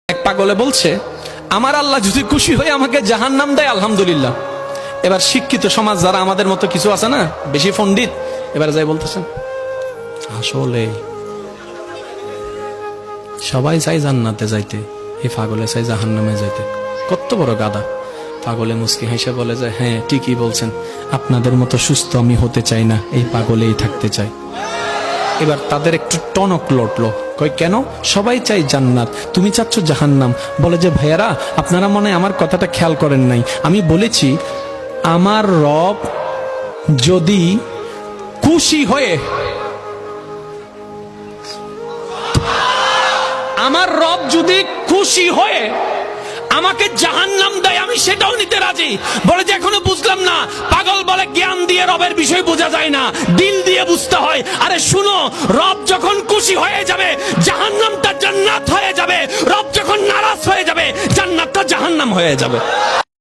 এক পাগলে বলছে, আমার আল্লাহ যদি খুশি হয়ে আমাকে জাহান্নাম দেয় আলহামদুলিল্লাহ। এবার শিক্ষিত সমাজ যারা আমাদের মতো কিছু আছে না, বেশি পণ্ডিত, এবার যাই বলতেছেন আসলে সবাই চাই জান্নাতে যাইতে, এই পাগলে চাই জাহান্নামে যাইতে। কত বড় গাদা। পাগলে মুস্কি হেসে বলে যে হ্যাঁ ঠিকই বলছেন, আপনাদের মতো সুস্থ আমি হতে চাই না, এই পাগলেই থাকতে চাই। এবার তাদের একটু টনক লটলো, কই কেন? সবাই চাই জান্নাত, তুমি চাচ্ছ জাহান্নাম। বলে যে ভাইয়ারা, আপনারা মনে হয় আমার কথাটা খেয়াল করেন নাই। আমি বলেছি আমার রব যদি খুশি হয়ে, আমার রব যদি খুশি হয়ে আমাকে জাহান্নাম দেয় আমি সেটাও নিতে রাজি। বলে যে এখনো বুঝলাম না। পাগল বলে জ্ঞান দিয়ে রবের বিষয় বোঝা যায় না, দিল দিয়ে বুঝতে হয়। আরে শুনো, রব যখন খুশি হয়ে যাবে জাহান্নামটা জান্নাত হয়ে যাবে, রব যখন নারাজ হয়ে যাবে জান্নাতটা জাহান্নাম হয়ে যাবে।